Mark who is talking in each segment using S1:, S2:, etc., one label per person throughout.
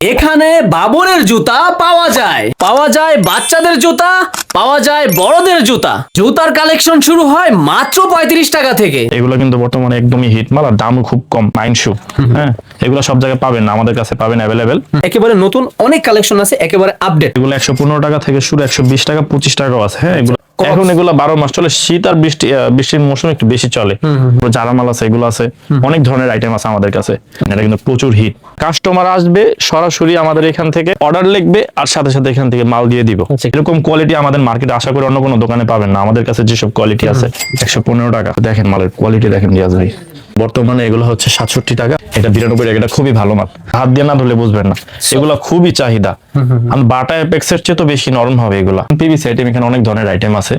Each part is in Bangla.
S1: এখানে বাবরের জুতা পাওয়া যায় বাচ্চাদের জুতা, পাওয়া যায় বড়দের জুতা। জুতার কালেকশন শুরু হয় মাত্র 35 টাকা থেকে।
S2: এগুলো কিন্তু বর্তমানে একদমই হিট মাল আর দামও খুব কম। মাইন শু, হ্যাঁ, এগুলো সব জায়গায় পাবেন না, আমাদের কাছে পাবেন অ্যাভেলেবেল।
S1: একেবারে নতুন অনেক কালেকশন আছে, একেবারে আপডেট।
S2: এগুলো 115 টাকা থেকে শুরু, 120 টাকা, 25 টাকাও আছে। হ্যাঁ, এগুলো এখন এগুলো 12 মাস চলে। শীত আর বৃষ্টির মৌসুম একটু বেশি চলে। যারা মাল আছে, এগুলো আছে, অনেক ধরনের আইটেম আছে আমাদের কাছে। এটা কিন্তু প্রচুর হিট। কাস্টমার আসবে সরাসরি আমাদের এখান থেকে, অর্ডার লিখবে আর সাথে সাথে এখান থেকে মাল দিয়ে দিব। এরকম কোয়ালিটি আমাদের মার্কেটে আশা করি অন্য কোনো দোকানে পাবেন না। আমাদের কাছে যেসব কোয়ালিটি আছে 115 টাকা। দেখেন মালের কোয়ালিটি দেখেন রিয়াজ ভাই। বর্তমানে এগুলো হচ্ছে 67 টাকা, এটা 92 টাকা। এটা খুবই ভালো মাল, হাত দিয়ে না ধরলে বুঝবেন না। এগুলো খুবই চাহিদা। বাটা অ্যাপেক্সের চেয়ে তো বেশি নরম হবে এগুলা। পিভিসি আইটেম এখানে অনেক ধরনের আইটেম আছে।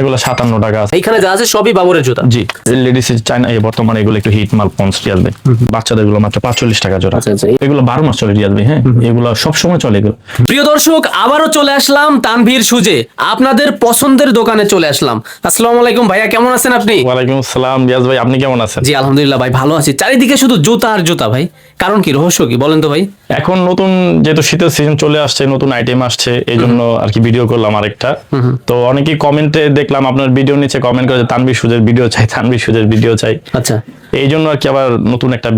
S2: এগুলো 57 টাকা আছে।
S1: এখানে যা আছে সবই বাবরের জুতা।
S2: জি, লেডিস চাইনা বর্তমানে এগুলো একটু হিট মাল। পন্স রিয়াজ ভাই, বাচ্চাদের গুলো মাত্র 45 টাকা জোড়া। এগুলো 12 মাস চলে রিয়াজ ভাই। হ্যাঁ, এগুলো সব সময় চলে এগুলো।
S1: প্রিয় দর্শক, আবারও চলে আসলাম তানভীর শুজে, আপনাদের পছন্দের দোকানে চলে আসলাম। আসসালামু আলাইকুম ভাইয়া, কেমন আছেন আপনি?
S2: ওয়ালাইকুম আসসালাম রিয়াজ ভাই, আপনি কেমন আছেন?
S1: জি আলহামদুলিল্লাহ ভাই, ভালো আছি। চারিদিকে শুধু জুতা আর জুতা ভাই, কারণ কি, রহস্য কি বলেন তো ভাই?
S2: এখন নতুন যেহেতু শীতের সিজন চলে আসছে, নতুন আইটেম আসছে, এই জন্য আর কি ভিডিও করলাম আরেকটা। তো অনেকেই কমেন্টে দেখলাম আপনার ভিডিও নিচে কমেন্ট করে যে তানভীর শুজের ভিডিও চাই, তানভীর শুজের ভিডিও চাই।
S1: আচ্ছা,
S2: এই জন্য আর কি আবার নতুন একটা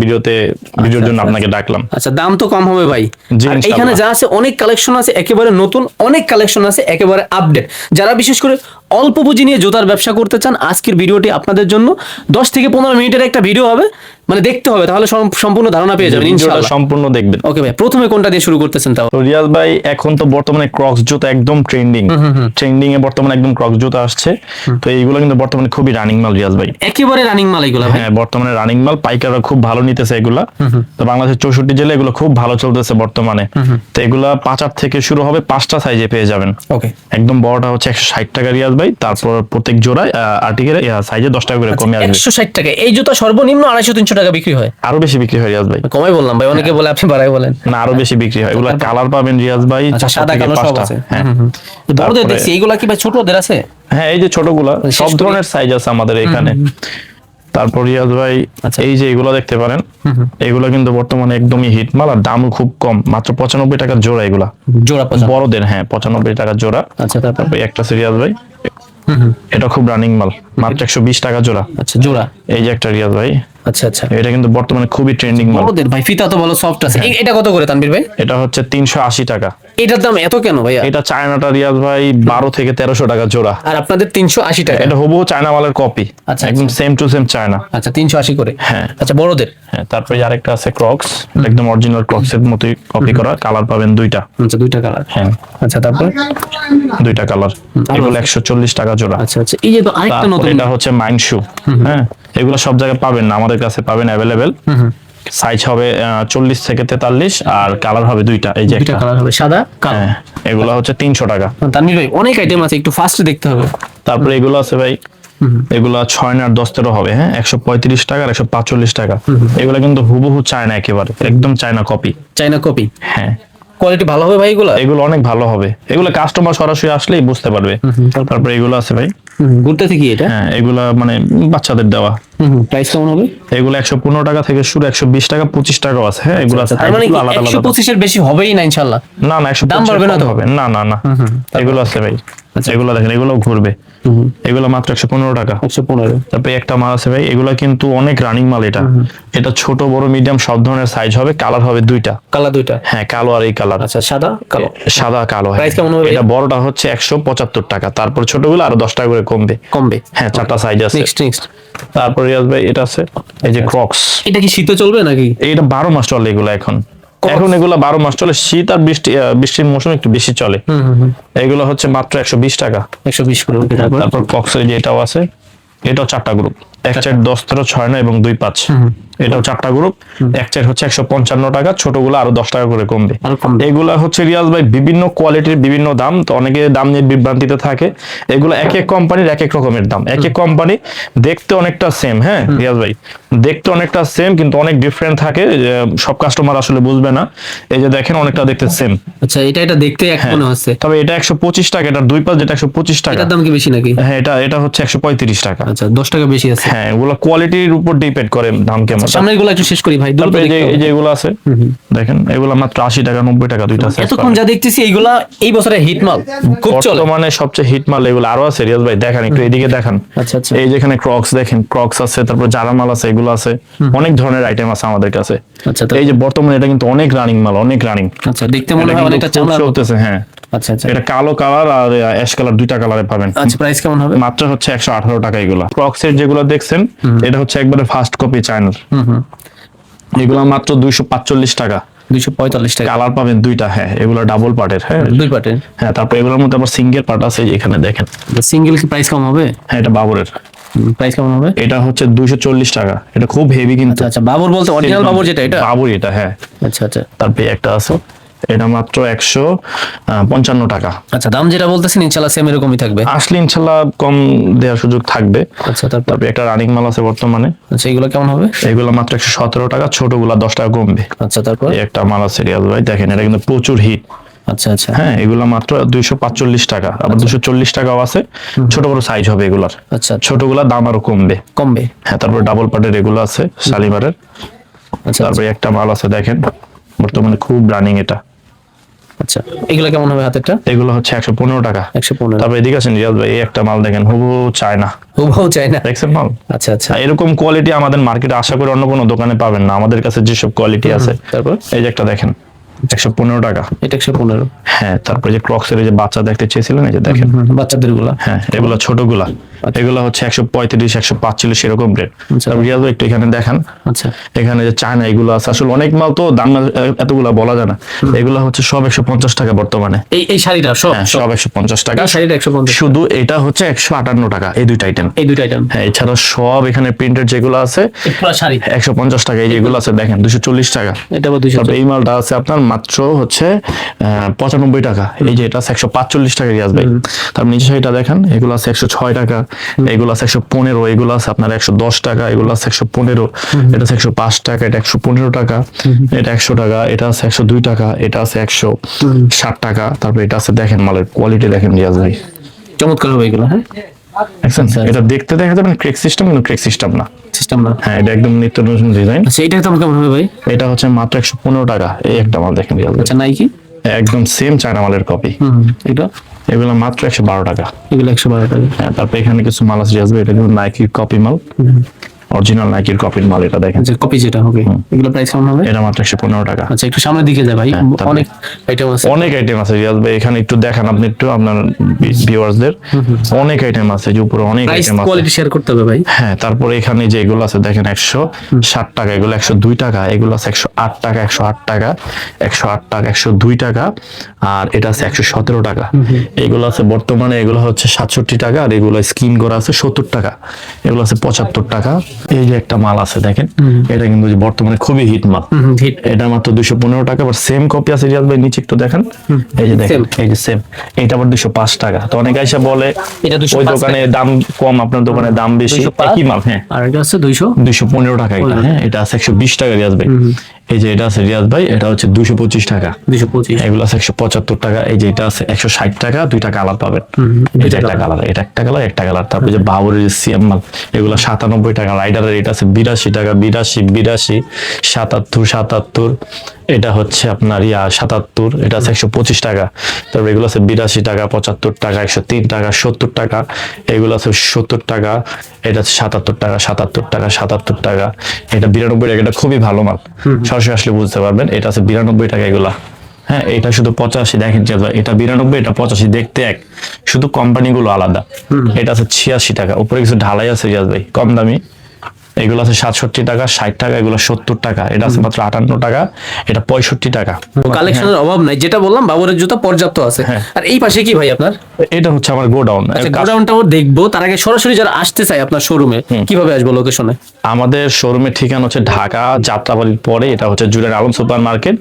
S2: ভিডিওর জন্য আপনাকে ডাকলাম।
S1: আচ্ছা, দাম তো কম হবে ভাই।
S2: জি,
S1: আর
S2: ইনশাআল্লাহ।
S1: এখানে যা আছে অনেক কালেকশন আছে, একেবারে নতুন অনেক কালেকশন আছে, একেবারে আপডেট। যারা বিশেষ করে অল্প পুঁজি নিয়ে জুতার ব্যবসা করতে চান, আজকের ভিডিওটি আপনাদের জন্য 10 থেকে 15 মিনিটের একটা ভিডিও হবে, মানে দেখতে হবে, তাহলে সম্পূর্ণ ধারণা পেয়ে যাবেন
S2: ভিডিওটা
S1: ইনশাআল্লাহ।
S2: সম্পূর্ণ দেখবেন।
S1: ওকে ভাই, প্রথমে কোনটা দিয়ে শুরু করতেছেন তাও?
S2: তো রিয়াজ ভাই, এখন তো বর্তমানে ক্রক্স জুতা একদম ট্রেন্ডিং এ বর্তমানে একদম ক্রক্স জুতা আসছে। তো এইগুলো কিন্তু বর্তমানে খুবই রানিং মাল রিয়াজ ভাই।
S1: একেবারে রানিং মাল এগুলো ভাই।
S2: হ্যাঁ, বর্তমানে রানিং মাল, পাইকাররা খুব ভালো নিতেছে এগুলা। তো বাংলাদেশের 64 জেলা এগুলো খুব ভালো চলতেছে বর্তমানে। তো এগুলা 5 থেকে শুরু হবে, 5টা সাইজে পেয়ে যাবেন।
S1: ওকে,
S2: একদম বড়টা হচ্ছে 160 টাকা রিয়াজ ভাই। তারপর প্রত্যেক জোড়ায় আর্টিকেল সাইজে 10 টাকা করে কমে আসবে।
S1: 160 টাকা। এই জুতা সর্বনিম্ন 250-300 টাকা বিক্রি হয়।
S2: আরো বেশি বিক্রি হয় রিয়াজ ভাই।
S1: কমাই বললাম ভাই, অনেকে বলে আপনি বাড়াই বলেন।
S2: না, আরো বেশি বিক্রি হয়। এগুলা কালার পাবেন রিয়াজ ভাই,
S1: আচ্ছা,
S2: 4
S1: সাদা
S2: থেকে
S1: কালো সব
S2: 5টা।
S1: আছে।
S2: হ্যাঁ,
S1: বড়দের
S2: তারপরে-
S1: দেখছি, এইগুলা কি ভাই ছোটদের আছে?
S2: হ্যাঁ, এই যে ছোটগুলা
S1: শেষ
S2: সব
S1: করি।
S2: ধরনের সাইজ আছে আমাদের এখানে। তারপর রিয়াজ ভাই,
S1: আচ্ছা।
S2: এই যে এগুলো দেখতে পারেন, এগুলো কিন্তু বর্তমানে একদমই হিট মাল আর দামও খুব কম, মাত্র 95 টাকা জোড়া এগুলা।
S1: জোড়া 50।
S2: বড়দের, হ্যাঁ, 95 টাকা জোড়া।
S1: আচ্ছা, তারপর?
S2: তারপর একটা সিরিয়াস ভাই, এটা খুব রানিং মাল, মাত্র 120 টাকা জোড়া।
S1: আচ্ছা, জোড়া।
S2: এই যে একটা রিয়াজ ভাই,
S1: আচ্ছা আচ্ছা,
S2: এটা কিন্তু বর্তমানে খুবই ট্রেন্ডিং মাল।
S1: বড়দের ভাই ফিতা তো ভালো সফট আছে। এটা কত করে তানভীর ভাই?
S2: এটা হচ্ছে 380 টাকা।
S1: এটার দাম এত কেন ভাইয়া?
S2: এটা চায়নাটা রিয়াজ ভাই 12 থেকে 1300 টাকা জোড়া।
S1: আর আপনাদের 380 টাকা?
S2: এটা হুবহু চায়না মালের কপি,
S1: আচ্ছা,
S2: একদম সেম টু সেম চায়না।
S1: আচ্ছা, 380 করে।
S2: হ্যাঁ।
S1: আচ্ছা, বড়দের?
S2: হ্যাঁ, তারপরে আরেকটা আছে ক্রক্স, একদম অরিজিনাল ক্রক্স এর মতোই কপি করা। কালার পাবেন 2টা।
S1: আচ্ছা, 2টা কালার।
S2: হ্যাঁ,
S1: আচ্ছা, তারপর?
S2: 2টা কালার। এগুলো 140 টাকা জোড়া।
S1: আচ্ছা আচ্ছা, এই যে তো আরেকটা
S2: তারপর
S1: নতুন।
S2: এটা হচ্ছে মাইন শু। হ্যাঁ, এগুলো সব জায়গায় পাবেন না, আমাদের কাছে পাবেন অ্যাভেলেবেল। সাইজ হবে 40 থেকে 43 আর কালার হবে 2টা। এই যে
S1: 2টা
S2: একটা।
S1: কালার হবে, সাদা কালো।
S2: হ্যাঁ, এগুলো হচ্ছে 300 টাকা।
S1: তানভীর ভাই, অনেক আইটেম আছে, একটু ফাস্ট দেখতে হবে।
S2: তারপরে এগুলো আছে ভাই, এগুলা 6 আর 10 13 হবে। হ্যাঁ, 135 টাকা আর 145 টাকা। এগুলা কিন্তু হুবহু চায়না, একেবারে একদম চায়না কপি।
S1: চাইনা কপি।
S2: হ্যাঁ,
S1: কোয়ালিটি ভালো হবে ভাই এগুলা?
S2: এগুলো অনেক ভালো হবে। এগুলো কাস্টমার সরাসরি আসলেই বুঝতে পারবে। তারপরে এগুলো আছে ভাই,
S1: ঘুরতে কি এটা?
S2: হ্যাঁ, এগুলা মানে বাচ্চাদের দেওয়া।
S1: প্রাইস কেমন হবে?
S2: এগুলো 115 টাকা থেকে শুরু, 120 টাকা, 25 টাকাও আছে। হ্যাঁ, এগুলো
S1: তার মানে
S2: সাইজগুলো আলাদা আলাদা।
S1: 125 এর বেশি হবেই না ইনশাআল্লাহ?
S2: না না, 125
S1: দাম বাড়বে না তো?
S2: হবে না, না না। এগুলো আছে ভাই, এগুলো দেখেন, এগুলো ঘুরবে। এগুলো মাত্র 115 টাকা।
S1: 115।
S2: তারপরে একটা মাল আছে ভাই, এগুলা কিন্তু অনেক রানিং মাল। এটা ছোট বড় মিডিয়াম সব ধরনের সাইজ হবে। কালার হবে 2টা।
S1: কালার 2টা?
S2: হ্যাঁ, কালো আর এই কালার।
S1: আচ্ছা, সাদা কালো।
S2: সাদা কালো।
S1: প্রাইস কেমন হবে?
S2: এটা বড়টা হচ্ছে 175 টাকা। তারপর ছোটগুলো আরো 10 টাকা করে কমবে। হ্যাঁ, 4টা সাইজ আছে।
S1: নেক্সট।
S2: তারপর রিয়াজ ভাই, এটা আছে এই যে ক্রক্স।
S1: এটা কি শীতে চলবে নাকি?
S2: এটা 12 মাস চলে এগুলো। এখন এগুলো 12 মাস চলে। শীত আর বৃষ্টির মৌসুম একটু বেশি চলে। এগুলো হচ্ছে মাত্র 120 টাকা।
S1: 120 করে।
S2: তারপর ক্রক্সের যে এটাও আছে, এটাও 4টা গ্রুপ, 1 4 10 13 6 9 এবং 2 5। এটাও 4টা গ্রুপ। 1 4 হচ্ছে 155 টাকা, ছোটগুলো আরো 10 টাকা করে কমবে। এগুলা হচ্ছে রিয়াজ ভাই বিভিন্ন কোয়ালিটির, বিভিন্ন দাম। তো অনেকে দাম নিয়ে বিভ্রান্তিতে থাকে। এগুলো এক এক কোম্পানির এক এক রকমের দাম। এক এক কোম্পানি দেখতে অনেকটা সেম। হ্যাঁ রিয়াজ ভাই, দেখতে অনেকটা সেম কিন্তু অনেক ডিফারেন্ট থাকে। সব কাস্টমার আসলে বুঝবে না। এই যে দেখেন, অনেকটা দেখতে সেম।
S1: আচ্ছা, এটা দেখতে এক মনে হচ্ছে।
S2: তবে এটা 125 টাকা, এটা 2 5 যেটা 125 টাকা।
S1: এটার দাম কি বেশি নাকি?
S2: হ্যাঁ, এটা হচ্ছে 135 টাকা।
S1: আচ্ছা, 10 টাকা বেশি আছে।
S2: হ্যাঁ এগুলো কোয়ালিটির উপর ডিপেন্ড করে দাম কেমন।
S1: সামনের গুলো একটু শেষ করি ভাই, দ্রুত
S2: তারপরে
S1: দেখতে হবে।
S2: এই যে এগুলো আছে দেখেন, এগুলো মাত্র 80 টাকা 90 টাকা দুইটা size
S1: এতক্ষণ
S2: পাবেন।
S1: যা দেখতেছি এইগুলা এই বছরের হিট মাল, খুব চলে।
S2: বর্তমানে সবচেয়ে হিট মাল এগুলো, আরো আছে রিয়াজ ভাই দেখেন একটু এদিকে দেখান।
S1: আচ্ছা আচ্ছা
S2: এই যেখানে ক্রক্স দেখেন, ক্রক্স আছে, তারপর জারা মাল আছে, এগুলো আছে, অনেক ধরনের আইটেম আছে আমাদের কাছে।
S1: আচ্ছা তো
S2: এই যে বর্তমানে এটা কিন্তু অনেক রানিং মাল, অনেক রানিং।
S1: আচ্ছা দেখতে মনে হয় অনেকটা
S2: খুব
S1: চামড়া।
S2: চলতেছে হ্যাঁ।
S1: আচ্ছা আচ্ছা
S2: এটা কালো কালার আর অ্যাশ কালার দুইটা কালারে পাবেন।
S1: আচ্ছা প্রাইস কেমন হবে?
S2: মাত্র হচ্ছে 118 টাকা এগুলো। ক্রক্স এর যেগুলো দেখছেন এটা হচ্ছে একবারে ফার্স্ট কপি চায়নার। এগুলো মাত্র 245 টাকা।
S1: 245 টাকা,
S2: কালার পাবেন দুইটা, হ্যাঁ এগুলো ডাবল পার্টের। হ্যাঁ
S1: দুই পার্টের।
S2: হ্যাঁ তারপর এগুলোর মধ্যে আবার সিঙ্গেল পার্ট আছে, এই যে এখানে দেখেন।
S1: সিঙ্গেল কি প্রাইস কম হবে?
S2: হ্যাঁ এটা বাবরের,
S1: প্রাইস কেমন হবে?
S2: এটা হচ্ছে 240 টাকা। এটা খুব হেভি কিন্তু।
S1: আচ্ছা আচ্ছা বাবর বলতে অরিজিনাল বাবর যেটা, এটা?
S2: বাবর এটা হ্যাঁ।
S1: আচ্ছা আচ্ছা
S2: তারপরে একটা আছে, এটা মাত্র 155 টাকা।
S1: আচ্ছা দাম যেটা বলতেছেন ইনশাআল্লাহ সেম এরকমই থাকবে।
S2: আসলে ইনশাল্লাহ কম দেওয়ার সুযোগ থাকবে।
S1: আচ্ছা তারপর
S2: তারপরে একটা রানিং মাল আছে বর্তমানে,
S1: আচ্ছা এগুলো কেমন হবে?
S2: এগুলো মাত্র 117 টাকা, ছোটগুলা 10 টাকা কমবে।
S1: আচ্ছা তারপর
S2: এই একটা মাল আছে রিয়াজ ভাই দেখেন, এটা কিন্তু প্রচুর হিট।
S1: আচ্ছা আচ্ছা
S2: হ্যাঁ এগুলো মাত্র 245 টাকা, আবার 240 টাকাও আছে। ছোট বড় সাইজ হবে এগুলার,
S1: আচ্ছা
S2: ছোটগুলা দাম আরো কমবে।
S1: কমবে।
S2: হ্যাঁ তারপর ডাবল পার্টের এগুলো আছে শালিমারের।
S1: আচ্ছা
S2: তারপরে একটা মাল আছে দেখেন বর্তমানে খুব রানিং এটা,
S1: আচ্ছা এগুলো কেমন হবে হাতেরটা?
S2: এগুলো হচ্ছে 115 টাকা।
S1: 115।
S2: তারপর এদিকে আছেন রিয়াজ ভাই, এই একটা মাল দেখেন হুবহু চায়না,
S1: হুবহু চাই না।
S2: দেখছেন মাল?
S1: আচ্ছা আচ্ছা
S2: এরকম কোয়ালিটি আমাদের মার্কেটে আশা করি অন্য কোনো দোকানে পাবেন না। আমাদের কাছে যেসব কোয়ালিটি আছে,
S1: তারপর
S2: এই যে একটা দেখেন 115 টাকা।
S1: এটা 115।
S2: হ্যাঁ তারপরে যে ক্রক্স এর যে বাচ্চা দেখতে চেয়েছিলেন, এই যে দেখেন।
S1: বাচ্চাদের গুলা।
S2: হ্যাঁ এগুলো ছোটগুলা, এগুলো হচ্ছে 135 145 সেরকম রেট। তারপর রিয়াজ ভাই একটু এখানে দেখান,
S1: আচ্ছা
S2: এখানে যে চায়না এগুলো আছে, আসলে অনেক মাল তো দাম এতগুলা বলা যায় না। এগুলো হচ্ছে সব 150 টাকা বর্তমানে।
S1: এই শাড়িটা সব
S2: হ্যাঁ সব 150 টাকা।
S1: এই শাড়িটা 150।
S2: শুধু এটা হচ্ছে 158 টাকা, এই দুইটা আইটেম।
S1: এই দুইটা আইটেম।
S2: হ্যাঁ এছাড়া সব এখানে প্রিন্টেড যেগুলো আছে
S1: পুরো শাড়ি
S2: 150 টাকা। এই যেগুলো আছে দেখেন 240 টাকা।
S1: এটা আবার 200।
S2: তারপর এই মালটা আছে আপনার মাত্র হচ্ছে 95 টাকা। এই যে এটা আছে 145 টাকা রিয়াজ ভাই। তারপর নিচে শাড়িটা দেখেন, এগুলো আছে 106 টাকা, এগুলো আছে 115, এগুলো আছে আপনার 110 টাকা, এগুলো আছে 115, এটা আছে 105 টাকা, এটা 115 টাকা, এটা 100 টাকা, এটা আছে 102 টাকা, এটা আছে 160 টাকা। তারপর এটা আছে দেখেন মালের কোয়ালিটি দেখেন রিয়াজ ভাই,
S1: চমৎকার হবে এগুলো। হ্যাঁ
S2: দেখছেন? এটা দেখতে দেখা যাবে ক্রেক সিস্টেম, কিন্তু ক্রেক সিস্টেম না।
S1: সিস্টেম না।
S2: হ্যাঁ এটা একদম নিত্য নতুন ডিজাইন।
S1: আচ্ছা এটা দাম কেমন হবে ভাই?
S2: এটা হচ্ছে মাত্র 115 টাকা। এই একটা মাল দেখেন রিয়াজ ভাই,
S1: আচ্ছা নাইকি
S2: একদম সেম চায়না মালের কপি।
S1: এটা
S2: এগুলো মাত্র 112 টাকা।
S1: এগুলো 112 টাকা।
S2: হ্যাঁ তারপর এখানে কিছু মাল আছে রিয়াজ ভাই, এটা কিন্তু নাইকির কপি মাল, অরিজিনাল নাইকির কপির মাল। এটা দেখেন,
S1: আচ্ছা কপি যেটা হবে এগুলো প্রাইস কেমন হবে?
S2: এটা মাত্র 115 টাকা।
S1: আচ্ছা একটু সামনের দিকে যায় ভাই,
S2: তারপরে-
S1: অনেক আইটেম আছে।
S2: অনেক আইটেম আছে রিয়াজ ভাই, এখানে একটু দেখান আপনি একটু আপনার ভিউয়ার্সদের। অনেক আইটেম আছে, যে উপরে অনেক
S1: প্রাইস
S2: আইটেম আছে।
S1: কোয়ালিটি শেয়ার করতে হবে ভাই।
S2: হ্যাঁ তারপরে এখানে যে এগুলো আছে দেখেন 160 টাকা, এগুলো 102 টাকা, এগুলো আছে 108 টাকা, 108 টাকা, 108 টাকা, 102 টাকা, আর এটা আছে 117 টাকা। এগুলো আছে বর্তমানে, এগুলো হচ্ছে 67 টাকা, আর এগুলো স্কিন করা আছে 70 টাকা, এগুলো আছে 75 টাকা। এই যে একটা মাল আছে দেখেন, এটা কিন্তু যে বর্তমানে খুবই হিট মাল।
S1: হিট।
S2: এটা মাত্র 215 টাকা। আবার সেম কপি আছে রিয়াজ ভাই, নিচে একটু দেখেন, এই যে দেখেন, এই যে সেম, এটা আবার 205 টাকা। তো অনেক আইসা বলে
S1: এটা 205
S2: ওই দোকানে দাম কম, আপনার দোকানে দাম বেশি,
S1: 205
S2: একই মাল। হ্যাঁ
S1: আর এটা আছে 200।
S2: 215 টাকা এটা। হ্যাঁ এটা আছে 120 টাকা রিয়াজ ভাই। এই যে এটা আছে রিয়াজ ভাই, এটা হচ্ছে 225 টাকা।
S1: 225।
S2: এগুলো আছে 175 টাকা। এই যে এটা আছে 160 টাকা, দুইটা কালার পাবেন। এই যে একটা কালার, এটা একটা কালার, একটা কালার। তারপরে যে বাবরের যে সিএম মাল, এগুলো 97 টাকা। রাইডারের এটা আছে 82 টাকা, 82, 82, 77, 77, এটা হচ্ছে আপনার 77, এটা আছে 125 টাকা। তারপর এগুলো আছে 82 টাকা, 75 টাকা, 103 টাকা, 70 টাকা, এগুলো আছে 70 টাকা, এটা আছে 77 টাকা, 77 টাকা, 77 টাকা, এটা 92 টাকা। এটা খুবই ভালো মাল, সরাসরি আসলে বুঝতে পারবেন। এটা আছে 92 টাকা এগুলা। হ্যাঁ এটা শুধু 85 দেখেন, এটা 92, এটা 85, দেখতে এক, শুধু কোম্পানিগুলো আলাদা। এটা আছে 86 টাকা, উপরে কিছু ঢালাই আছে রিয়াজ ভাই, কম দামি। এগুলো আছে 67 টাকা, 60 টাকা, এগুলো 70 টাকা, এটা আছে মাত্র 58 টাকা, এটা 65 টাকা।
S1: কালেকশনের অভাব নাই, যেটা বললাম বাবরের জুতা পর্যাপ্ত আছে।
S2: হ্যাঁ।
S1: আর এই পাশে কি ভাই আপনার?
S2: এটা হচ্ছে আমার গোডাউন।
S1: আচ্ছা গোডাউনটাও দেখবো, তার আগে সরাসরি যারা আসতে চায় আপনার শোরুমে কিভাবে আসবো লোকেশনে?
S2: আমাদের শোরুমের ঠিকানা হচ্ছে ঢাকা যাত্রাবাড়ির পরে, এটা হচ্ছে জুরাইন আলম সুপার মার্কেট।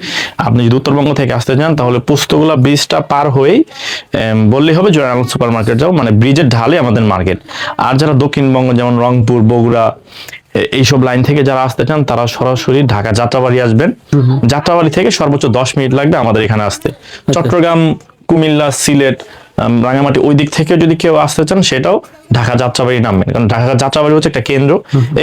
S2: আপনি যদি উত্তরবঙ্গ থেকে আসতে চান তাহলে পুস্তকগুলা ব্রিজটা পার হয়েই বললেই হবে জুরাইন আলম সুপার মার্কেট যাও, মানে ব্রিজের ঢালে আমাদের মার্কেট। আর যারা দক্ষিণবঙ্গ যেমন রংপুর, বগুড়া, এইসব লাইন থেকে যারা আসতে চান তারা সরাসরি ঢাকা যাত্রাবাড়ি আসবেন। যাত্রাবাড়ি থেকে সর্বোচ্চ 10 মিনিট লাগবে আমাদের এখানে আসতে। চট্টগ্রাম কুমিল্লা, সিলেট, রাঙামাটি ওই দিক থেকে যদি কেউ আসতে চান সেটাও ঢাকা যাত্রাবাড়ি নামবেন, কারণ ঢাকা যাত্রাবাড়ি হচ্ছে একটা কেন্দ্র।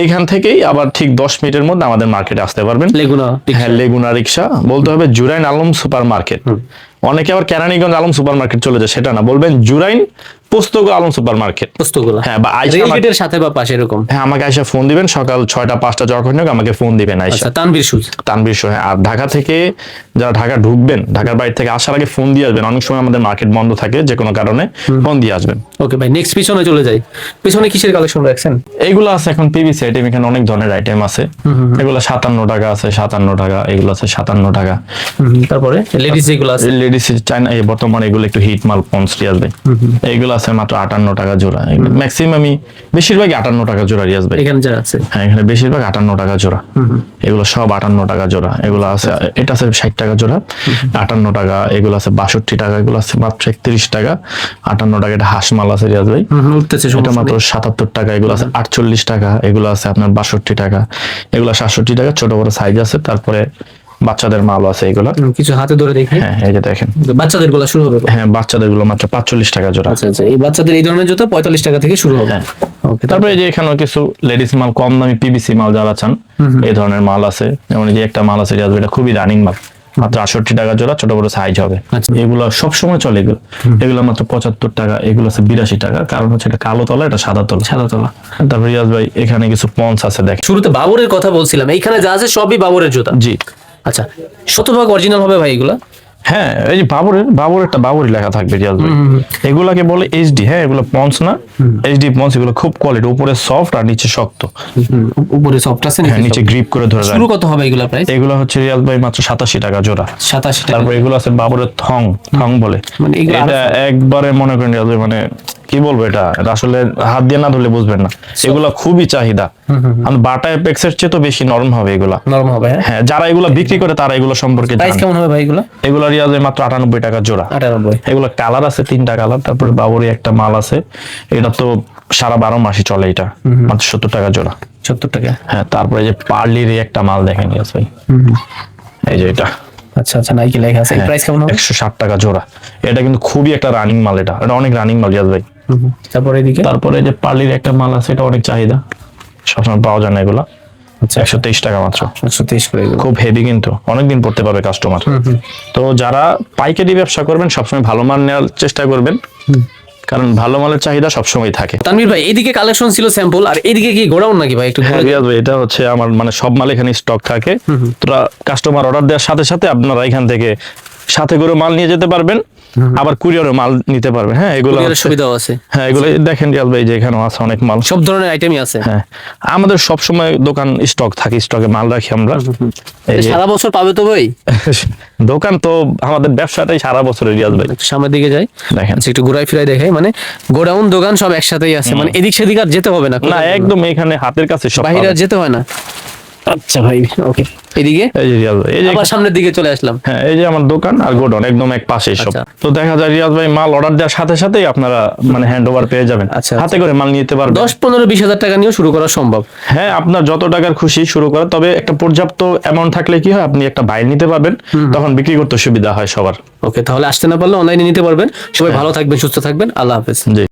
S2: এইখান থেকেই আবার ঠিক 10 মিনিটের মধ্যে আমাদের মার্কেটে আসতে পারবেন।
S1: লেগুনা
S2: হ্যাঁ, লেগুনা রিক্সা বলতে হবে জুরাইন আলম সুপার মার্কেট। অনেকে আবার কেরানীগঞ্জ আলম সুপার মার্কেট চলে যায়, সেটা না, বলবেন জুরাইন পুস্তক আলম সুপার মার্কেট।
S1: পুস্তকগুলো
S2: হ্যাঁ, বা আইসা
S1: রেল গেটের সাথে বা পাশে এরকম।
S2: হ্যাঁ, আমাকে আইসা ফোন দিবেন সকাল 6টা 5টা যখন হোক আমাকে ফোন দিবেন আইসা।
S1: আচ্ছা, তানভীর শুজ।
S2: তানভীর শো। হ্যাঁ, আর ঢাকা থেকে যারা ঢাকা ঢুকবেন, ঢাকার বাইরে থেকে আসার আগে ফোন দিয়ে আসবেন। অনেক সময় আমাদের মার্কেট বন্ধ থাকে যে কোনো কারণে, ফোন দিয়ে আসবেন।
S1: ওকে ভাই, নেক্সট পিছনে চলে যাই। পিছনে কিসের কালেকশন রাখছেন?
S2: এইগুলো আছে এখন পিভিসি আইটেম, এখানে অনেক ধরনের আইটেম আছে। এগুলো 57 টাকা আছে, 57 টাকা, এগুলো আছে 57 টাকা।
S1: তারপরে লেডিস যেগুলো আছে,
S2: লেডিস চাইনা বর্তমানে এগুলো একটু হিট মাল, পন্সটি আসবে, এইগুলো আছে মাত্র 58 টাকা জোড়া। ম্যাক্সিমামই বেশিরভাগই 58 টাকা জোড়া রিয়াজ ভাই।
S1: এখানে যা আছে,
S2: হ্যাঁ, এখানে বেশিরভাগ 58 টাকা জোড়া। এগুলো সব 58 টাকা জোড়া। এগুলো আছে, এটা আছে 60 টাকা জোড়া, 58 টাকা। এগুলো আছে 62 টাকা, এগুলো আছে মাত্র 31 টাকা, 58 টাকা। এটা হাঁস মাল আছে রিয়াজ ভাই,
S1: উঠতেছে
S2: এটা মাত্র 77 টাকা। এগুলো আছে 48 টাকা, এগুলো আছে আপনার 62 টাকা, এগুলো 67 টাকা। ছোট বড় সাইজ আছে। তারপরে বাচ্চাদের মাল আছে এগুলো।
S1: কিছু হাতে ধরে দেখি।
S2: হ্যাঁ, এই যে দেখেন
S1: বাচ্চাদের গুলো শুরু হবে।
S2: হ্যাঁ, বাচ্চাদের গুলো মাত্র 45 টাকা জোড়া।
S1: আচ্ছা আচ্ছা, এই বাচ্চাদের এই ধরনের জুতো 45 টাকা থেকে শুরু হবে। ওকে,
S2: তারপরে এই যে এখানেও কিছু লেডিস মাল, কম দামি পিভিসি মাল যারা চান এই ধরনের মাল আছে। যেমন এই যে একটা মাল আছে রিয়াজ ভাই, এটা খুবই রানিং মাল, মাত্র 68 টাকা জোড়া, ছোট বড় সাইজ হবে।
S1: আচ্ছা।
S2: এগুলো সবসময় চলে, এগুলো এগুলো মাত্র 75 টাকা। এগুলো আছে 82 টাকা, কারণ হচ্ছে এটা কালো তলা, এটা সাদা তলা।
S1: সাদা তলা।
S2: তারপর রিয়াজ ভাই এখানে কিছু পন্স আছে দেখেন।
S1: শুরুতে বাবরের কথা বলছিলাম, এইখানে যা আছে সবই বাবরের জুতা।
S2: জি।
S1: আচ্ছা, শতভাগ অরিজিনাল হবে ভাই এগুলা?
S2: হ্যাঁ, এই যে বাবরেরটা বাবরি লেখা থাকবে রিয়াজ ভাই। এগুলাকে বলে এইচডি। হ্যাঁ, এগুলো পন্স না, এইচডি পন্স। এগুলো খুব কোয়ালিটি, উপরে সফট আর নিচে শক্ত।
S1: উপরে সফট আছে,
S2: হ্যাঁ, নিচে গ্রিপ করে ধরে রাখে।
S1: শুরু কত হবে এগুলা প্রাইস?
S2: এগুলো হচ্ছে রিয়াজ ভাই মাত্র 87 টাকা জোড়া।
S1: 87 টাকা।
S2: তারপর এগুলো আছে বাবরের থং বলে,
S1: মানে এগুলো
S2: এটা একবারে মনে করেন রিয়াজ ভাই, মানে কি বলবো, এটা আসলে হাত দিয়ে না ধরলে বুঝবেন না। এগুলা খুবই চাহিদা। বাটা এপেক্সের চেয়ে তো বেশি নরম হবে এগুলা।
S1: নরম হবে।
S2: হ্যাঁ, যারা এগুলা বিক্রি করে তারা এগুলো সম্পর্কে
S1: প্রাইস
S2: জানে।
S1: কেমন হবে ভাই এগুলা?
S2: এগুলো রিয়াজ ভাই মাত্র 98 টাকা জোড়া।
S1: 98।
S2: এগুলো কালার আছে 3টা কালার। তারপরে বাবরি একটা মাল আছে, এটা তো সারা 12 মাসই চলে, এটা মাত্র 70 টাকা জোড়া।
S1: 70 টাকা।
S2: হ্যাঁ, তারপরে যে পার্লির একটা মাল দেখেন রিয়াজ ভাই, এই যে এটা।
S1: আচ্ছা আচ্ছা, নাইকি লেখা আছে। এই প্রাইস কেমন হবে?
S2: 160 টাকা জোড়া। এটা কিন্তু খুবই একটা রানিং মাল, এটা অনেক রানিং মাল রিয়াজ ভাই।
S1: তারপরে এদিকে,
S2: তারপরে যে পার্লির একটা মাল আছে, এটা অনেক চাহিদা, সবসময় পাওয়া যায় না এগুলা।
S1: আচ্ছা,
S2: 123 টাকা মাত্র।
S1: 123 করে এগুলো।
S2: খুব হেভি, কিন্তু অনেকদিন পড়তে পারবে কাস্টমার। তো যারা পাইকারি ব্যবসা করবেন সবসময় ভালো মাল নেওয়ার চেষ্টা করবেন, কারণ ভালো মালের চাহিদা সবসময় থাকে।
S1: তানভীর ভাই, এইদিকে কালেকশন ছিল স্যাম্পল, আর এইদিকে কি গোডাউন নাকি ভাই? একটু
S2: হ্যাঁ রিয়াজ ভাই, এটা হচ্ছে আমার মানে সব মাল এখানে স্টক থাকে। তোরা কাস্টমার অর্ডার দেওয়ার সাথে সাথে আপনারা এখান থেকে সাথে করে মাল নিয়ে যেতে পারবেন, আবার কুরিয়ারে মাল নিতে পারবেন। হ্যাঁ, এগুলো
S1: সুবিধাও আছে।
S2: হ্যাঁ, এগুলো দেখেন রিয়াজ ভাই, যে এখানে আছে অনেক মাল,
S1: সব ধরনের আইটেমই আছে।
S2: হ্যাঁ, আমাদের সব সময় দোকান স্টক থাকে, স্টকে মাল রাখি আমরা। এই যে
S1: সারা বছর পাবে তো ভাই?
S2: দোকান তো আমাদের ব্যবসাটাই সারা বছরের রিয়াজ ভাই।
S1: একটু সামনের দিকে যাই,
S2: দেখেন
S1: আচ্ছা একটু ঘুরাই ফিরাই দেখাই, মানে গোডাউন দোকান সব একসাথেই আছে, মানে এদিক সেদিক আর যেতে হবে না।
S2: না, একদম এখানে হাতের কাছে সব
S1: বাইরে আর
S2: পাবেন।
S1: যেতে হয় না। আচ্ছা ভাই, ওকে। এদিকে
S2: এই যে রিয়াজ ভাই, এই যে
S1: আবার সামনের দিকে চলে আসলাম।
S2: হ্যাঁ, এই যে আমার দোকান আর গোডাউন একদম এক পাশে সব।
S1: আচ্ছা।
S2: তো দেখা যায় রিয়াজ ভাই মাল অর্ডার দেওয়ার সাথে সাথেই আপনারা মানে হ্যান্ড ওভার পেয়ে যাবেন।
S1: আচ্ছা,
S2: হাতে করে মাল নিতে পারবেন।
S1: 10, 15, 20 হাজার টাকা নিয়েও শুরু করা সম্ভব।
S2: হ্যাঁ, আপনার যত টাকার খুশি শুরু করা, তবে একটা পর্যাপ্ত অ্যামাউন্ট থাকলে কি হয়, আপনি একটা বাইর নিতে পারবেন, তখন বিক্রি করতে সুবিধা হয় সবার।
S1: ওকে, তাহলে আসতে না পারলে অনলাইনে নিতে পারবেন। সবাই ভালো থাকবেন, সুস্থ থাকবেন। আল্লাহ হাফেজ।
S2: জি।